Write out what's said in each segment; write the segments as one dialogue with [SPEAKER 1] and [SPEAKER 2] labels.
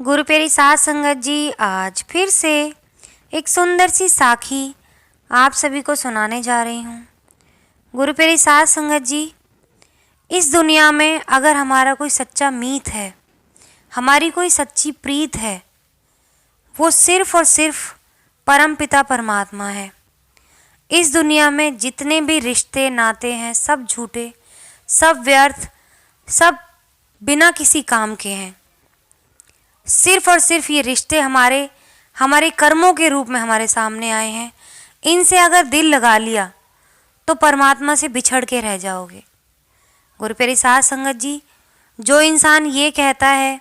[SPEAKER 1] गुरु प्यारी साध संगत जी, आज फिर से एक सुंदर सी साखी आप सभी को सुनाने जा रही हूँ। गुरु प्यारी साध संगत जी, इस दुनिया में अगर हमारा कोई सच्चा मीत है, हमारी कोई सच्ची प्रीत है, वो सिर्फ और सिर्फ परमपिता परमात्मा है। इस दुनिया में जितने भी रिश्ते नाते हैं, सब झूठे, सब व्यर्थ, सब बिना किसी काम के हैं। सिर्फ और सिर्फ ये रिश्ते हमारे कर्मों के रूप में हमारे सामने आए हैं। इनसे अगर दिल लगा लिया तो परमात्मा से बिछड़ के रह जाओगे। गुरु प्यारी साध संगत जी, जो इंसान ये कहता है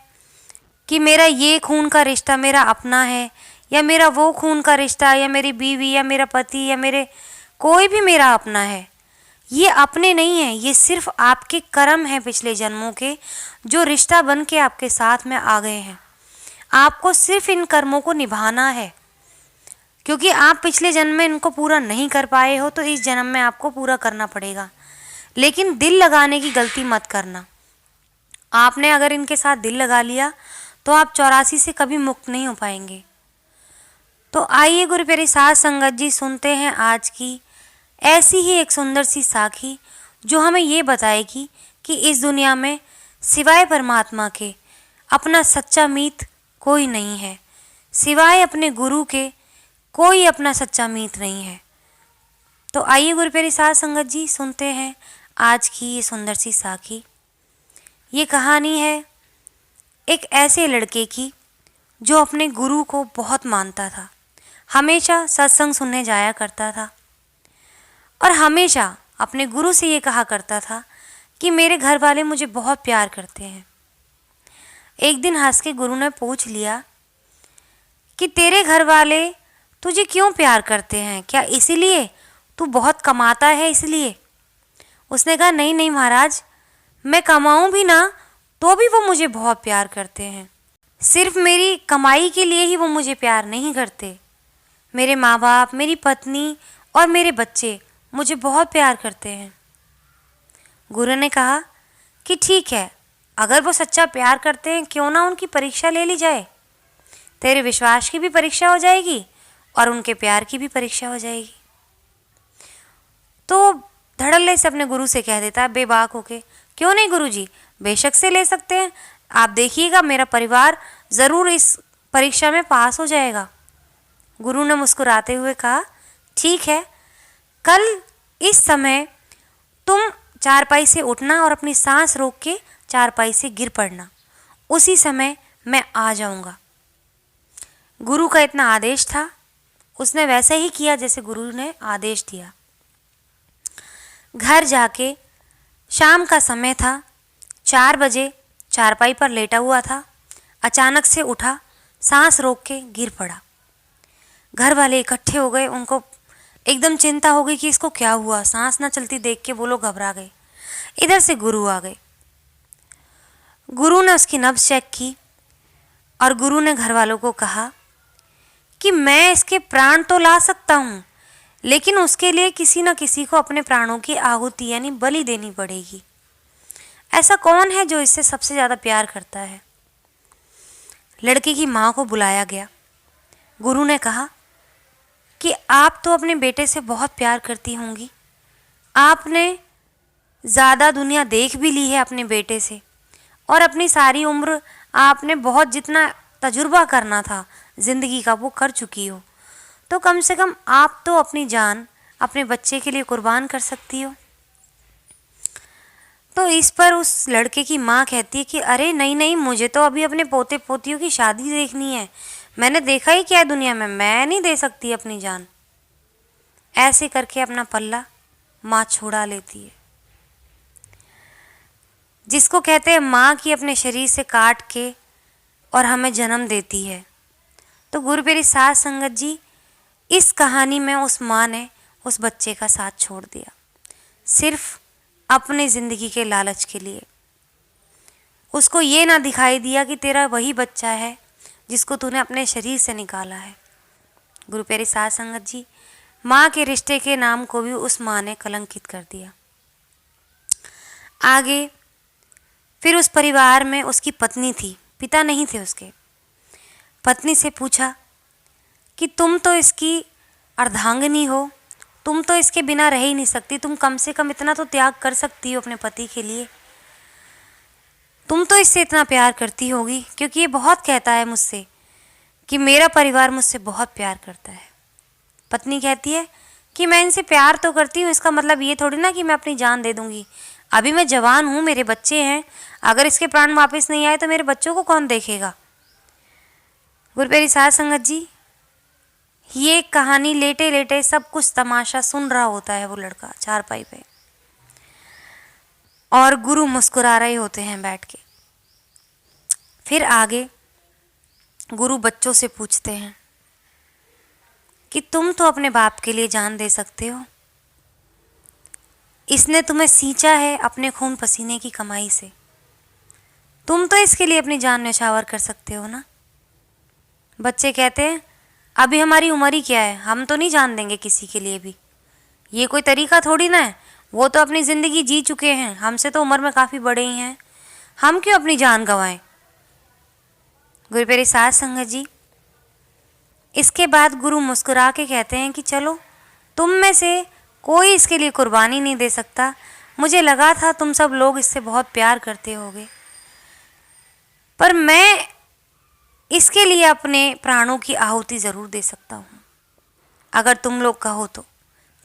[SPEAKER 1] कि मेरा ये खून का रिश्ता मेरा अपना है, या मेरा वो खून का रिश्ता, या मेरी बीवी, या मेरा पति, या मेरे कोई भी मेरा अपना है, ये अपने नहीं है। ये सिर्फ आपके कर्म हैं पिछले जन्मों के, जो रिश्ता बन के आपके साथ में आ गए हैं। आपको सिर्फ इन कर्मों को निभाना है, क्योंकि आप पिछले जन्म में इनको पूरा नहीं कर पाए हो, तो इस जन्म में आपको पूरा करना पड़ेगा। लेकिन दिल लगाने की गलती मत करना। आपने अगर इनके साथ दिल लगा लिया तो आप 84 से कभी मुक्त नहीं हो पाएंगे। तो आइए गुरु प्यारी साध संगत जी, सुनते हैं आज की ऐसी ही एक सुंदर सी साखी, जो हमें ये बताएगी कि इस दुनिया में सिवाय परमात्मा के अपना सच्चा मीत कोई नहीं है। सिवाय अपने गुरु के कोई अपना सच्चा मीत नहीं है। तो आइए गुरु प्यारी साध संगत जी, सुनते हैं आज की ये सुंदर सी साखी। ये कहानी है एक ऐसे लड़के की जो अपने गुरु को बहुत मानता था। हमेशा सत्संग सुनने जाया करता था और हमेशा अपने गुरु से ये कहा करता था कि मेरे घर वाले मुझे बहुत प्यार करते हैं। एक दिन हंस के गुरु ने पूछ लिया कि तेरे घर वाले तुझे क्यों प्यार करते हैं, क्या इसीलिए तू बहुत कमाता है इसलिए? उसने कहा नहीं नहीं महाराज, मैं कमाऊं भी ना तो भी वो मुझे बहुत प्यार करते हैं। सिर्फ मेरी कमाई के लिए ही वो मुझे प्यार नहीं करते। मेरे माँ बाप, मेरी पत्नी और मेरे बच्चे मुझे बहुत प्यार करते हैं। गुरु ने कहा कि ठीक है, अगर वो सच्चा प्यार करते हैं, क्यों ना उनकी परीक्षा ले ली जाए। तेरे विश्वास की भी परीक्षा हो जाएगी और उनके प्यार की भी परीक्षा हो जाएगी। तो धड़ल्ले से अपने गुरु से कह देता है बेबाक होके, क्यों नहीं गुरुजी, बेशक से ले सकते हैं। आप देखिएगा, मेरा परिवार ज़रूर इस परीक्षा में पास हो जाएगा। गुरु ने मुस्कुराते हुए कहा ठीक है, कल इस समय तुम चारपाई से उठना और अपनी सांस रोक के चारपाई से गिर पड़ना, उसी समय मैं आ जाऊंगा। गुरु का इतना आदेश था, उसने वैसे ही किया जैसे गुरु ने आदेश दिया। घर जाके शाम का समय था, 4 बजे चारपाई पर लेटा हुआ था। अचानक से उठा, सांस रोक के गिर पड़ा। घर वाले इकट्ठे हो गए, उनको एकदम चिंता हो गई कि इसको क्या हुआ। सांस ना चलती देख के वो लोग घबरा गए। इधर से गुरु आ गए। गुरु ने उसकी नब्ज चेक की और गुरु ने घर वालों को कहा कि मैं इसके प्राण तो ला सकता हूँ, लेकिन उसके लिए किसी न किसी को अपने प्राणों की आहुति यानी बलि देनी पड़ेगी। ऐसा कौन है जो इससे सबसे ज़्यादा प्यार करता है? लड़के की माँ को बुलाया गया। गुरु ने कहा कि आप तो अपने बेटे से बहुत प्यार करती होंगी, आपने ज़्यादा दुनिया देख भी ली है अपने बेटे से, और अपनी सारी उम्र आपने बहुत जितना तजुर्बा करना था ज़िंदगी का वो कर चुकी हो, तो कम से कम आप तो अपनी जान अपने बच्चे के लिए कुर्बान कर सकती हो। तो इस पर उस लड़के की माँ कहती है कि अरे नहीं नहीं, मुझे तो अभी अपने पोते पोतियों की शादी देखनी है। मैंने देखा ही क्या है दुनिया में, मैं नहीं दे सकती अपनी जान। ऐसे करके अपना पल्ला माँ छुड़ा लेती है। जिसको कहते हैं माँ की अपने शरीर से काट के और हमें जन्म देती है। तो गुरु प्यारी साध संगत जी, इस कहानी में उस माँ ने उस बच्चे का साथ छोड़ दिया, सिर्फ अपनी ज़िंदगी के लालच के लिए। उसको ये ना दिखाई दिया कि तेरा वही बच्चा है जिसको तूने अपने शरीर से निकाला है। गुरु प्यारी साध संगत जी, माँ के रिश्ते के नाम को भी उस माँ ने कलंकित कर दिया। आगे फिर उस परिवार में उसकी पत्नी थी, पिता नहीं थे उसके। पत्नी से पूछा कि तुम तो इसकी अर्धांगिनी हो, तुम तो इसके बिना रह ही नहीं सकती, तुम कम से कम इतना तो त्याग कर सकती हो अपने पति के लिए, तुम तो इससे इतना प्यार करती होगी, क्योंकि ये बहुत कहता है मुझसे कि मेरा परिवार मुझसे बहुत प्यार करता है। पत्नी कहती है कि मैं इनसे प्यार तो करती हूँ, इसका मतलब ये थोड़ी ना कि मैं अपनी जान दे दूँगी, अभी मैं जवान हूँ, मेरे बच्चे हैं, अगर इसके प्राण वापस नहीं आए तो मेरे बच्चों को कौन देखेगा। गुरुप्यारी साध संगत जी, ये कहानी लेटे लेटे सब कुछ तमाशा सुन रहा होता है वो लड़का चारपाई पे, और गुरु मुस्कुरा रहे होते हैं बैठ के। फिर आगे गुरु बच्चों से पूछते हैं कि तुम तो अपने बाप के लिए जान दे सकते हो, इसने तुम्हें सींचा है अपने खून पसीने की कमाई से, तुम तो इसके लिए अपनी जान न्यौछावर कर सकते हो ना। बच्चे कहते हैं अभी हमारी उम्र ही क्या है, हम तो नहीं जान देंगे किसी के लिए भी, ये कोई तरीका थोड़ी ना है, वो तो अपनी ज़िंदगी जी चुके हैं, हमसे तो उम्र में काफ़ी बड़े ही हैं, हम क्यों अपनी जान गंवाएं। गुरुप्यारी साध संगत जी, इसके बाद गुरु मुस्कुरा के कहते हैं कि चलो, तुम में से कोई इसके लिए कुर्बानी नहीं दे सकता, मुझे लगा था तुम सब लोग इससे बहुत प्यार करते होगे, पर मैं इसके लिए अपने प्राणों की आहुति ज़रूर दे सकता हूँ, अगर तुम लोग कहो तो,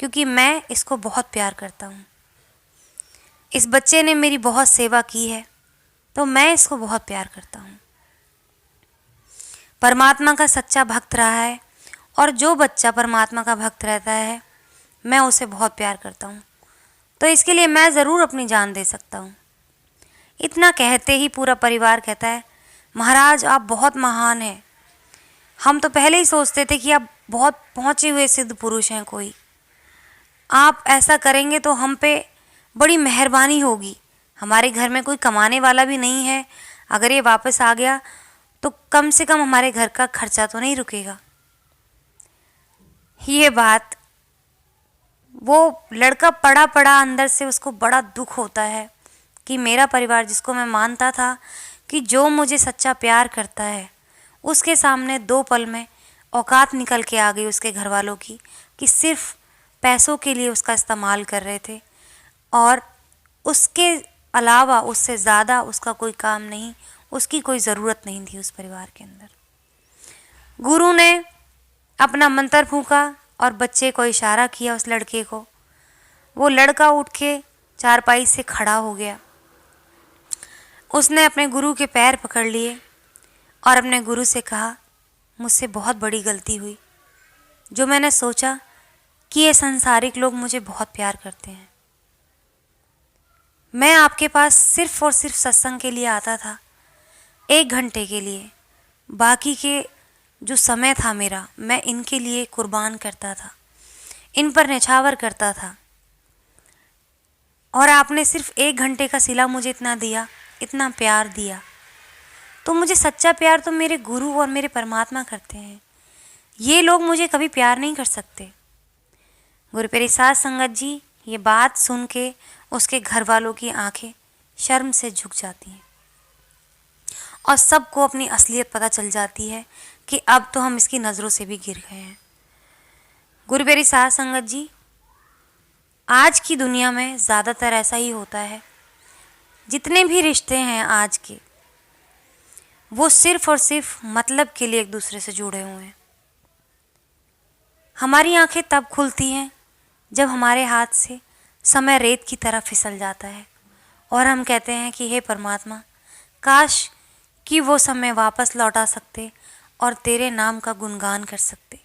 [SPEAKER 1] क्योंकि मैं इसको बहुत प्यार करता हूँ। इस बच्चे ने मेरी बहुत सेवा की है, तो मैं इसको बहुत प्यार करता हूँ। परमात्मा का सच्चा भक्त रहा है, और जो बच्चा परमात्मा का भक्त रहता है मैं उसे बहुत प्यार करता हूँ, तो इसके लिए मैं ज़रूर अपनी जान दे सकता हूँ। इतना कहते ही पूरा परिवार कहता है महाराज आप बहुत महान हैं, हम तो पहले ही सोचते थे कि आप बहुत पहुँचे हुए सिद्ध पुरुष हैं कोई, आप ऐसा करेंगे तो हम पे बड़ी मेहरबानी होगी, हमारे घर में कोई कमाने वाला भी नहीं है, अगर ये वापस आ गया तो कम से कम हमारे घर का खर्चा तो नहीं रुकेगा। ये बात वो लड़का पड़ा पड़ा अंदर से उसको बड़ा दुख होता है कि मेरा परिवार जिसको मैं मानता था कि जो मुझे सच्चा प्यार करता है, उसके सामने 2 पल में औकात निकल के आ गई उसके घर वालों की, कि सिर्फ पैसों के लिए उसका इस्तेमाल कर रहे थे, और उसके अलावा उससे ज़्यादा उसका कोई काम नहीं, उसकी कोई ज़रूरत नहीं थी उस परिवार के अंदर। गुरु ने अपना मंत्र फूंका और बच्चे को इशारा किया उस लड़के को, वो लड़का उठ के चारपाई से खड़ा हो गया, उसने अपने गुरु के पैर पकड़ लिए और अपने गुरु से कहा मुझसे बहुत बड़ी गलती हुई, जो मैंने सोचा कि ये संसारिक लोग मुझे बहुत प्यार करते हैं, मैं आपके पास सिर्फ और सिर्फ सत्संग के लिए आता था, 1 घंटे के लिए, बाकी के जो समय था मेरा मैं इनके लिए कुर्बान करता था, इन पर न्यौछावर करता था, और आपने सिर्फ 1 घंटे का सिला मुझे इतना दिया, इतना प्यार दिया, तो मुझे सच्चा प्यार तो मेरे गुरु और मेरे परमात्मा करते हैं, ये लोग मुझे कभी प्यार नहीं कर सकते। गुरुप्यारी साध संगत जी, ये बात सुन के उसके घर वालों की आंखें शर्म से झुक जाती हैं और सबको अपनी असलियत पता चल जाती है कि अब तो हम इसकी नज़रों से भी गिर गए हैं। गुरुप्यारी साध संगत जी, आज की दुनिया में ज़्यादातर ऐसा ही होता है, जितने भी रिश्ते हैं आज के, वो सिर्फ और सिर्फ मतलब के लिए एक दूसरे से जुड़े हुए हैं। हमारी आंखें तब खुलती हैं जब हमारे हाथ से समय रेत की तरह फिसल जाता है और हम कहते हैं कि हे परमात्मा, काश कि वो समय वापस लौटा सकते और तेरे नाम का गुणगान कर सकते,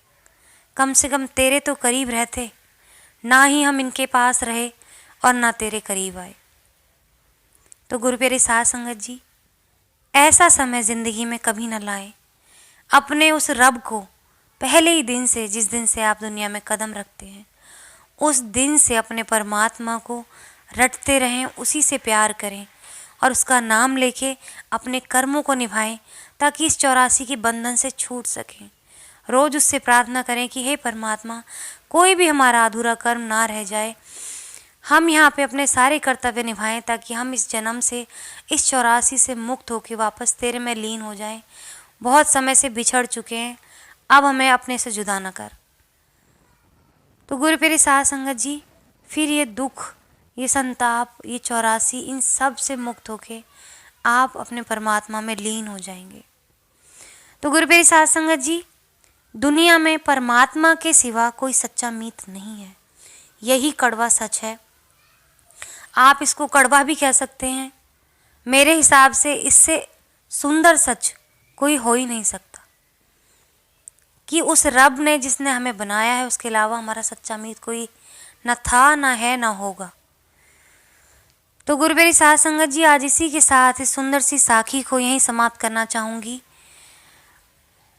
[SPEAKER 1] कम से कम तेरे तो करीब रहते, ना ही हम इनके पास रहे और ना तेरे करीब आए। तो गुरुप्यारी साध संगत जी, ऐसा समय ज़िंदगी में कभी न लाएं, अपने उस रब को पहले ही दिन से, जिस दिन से आप दुनिया में कदम रखते हैं, उस दिन से अपने परमात्मा को रटते रहें, उसी से प्यार करें और उसका नाम लेके अपने कर्मों को निभाएं, ताकि इस 84 के बंधन से छूट सकें। रोज़ उससे प्रार्थना करें कि हे परमात्मा, कोई भी हमारा अधूरा कर्म ना रह जाए, हम यहाँ पे अपने सारे कर्तव्य निभाएं, ताकि हम इस जन्म से, इस 84 से मुक्त होकर वापस तेरे में लीन हो जाएं, बहुत समय से बिछड़ चुके हैं, अब हमें अपने से जुदा न कर। तो गुरु प्यारी साध संगत जी, फिर ये दुख, ये संताप, ये 84, इन सब से मुक्त होके आप अपने परमात्मा में लीन हो जाएंगे। तो गुरु प्यारी साध संगत जी, दुनिया में परमात्मा के सिवा कोई सच्चा मीत नहीं है, यही कड़वा सच है। आप इसको कड़वा भी कह सकते हैं। मेरे हिसाब से इससे सुंदर सच कोई हो ही नहीं सकता कि उस रब ने जिसने हमें बनाया है, उसके अलावा हमारा सच्चा मीत कोई न था, न है, न होगा। तो गुरु प्यारी साध संगत जी, आज इसी के साथ इस सुंदर सी साखी को यहीं समाप्त करना चाहूँगी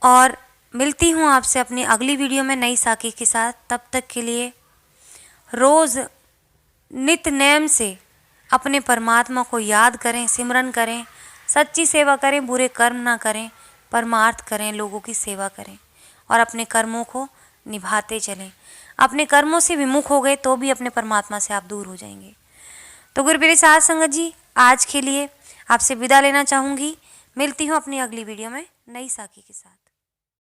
[SPEAKER 1] और मिलती हूँ आपसे अपनी अगली वीडियो में नई साखी के साथ। तब तक के लिए रोज़ नित नेम से अपने परमात्मा को याद करें, सिमरन करें, सच्ची सेवा करें, बुरे कर्म ना करें, परमार्थ करें, लोगों की सेवा करें और अपने कर्मों को निभाते चलें। अपने कर्मों से विमुख हो गए तो भी अपने परमात्मा से आप दूर हो जाएंगे। तो गुरु प्यारी साध संगत जी, आज के लिए आपसे विदा लेना चाहूँगी। मिलती हूँ अपनी अगली वीडियो में नई साखी के साथ।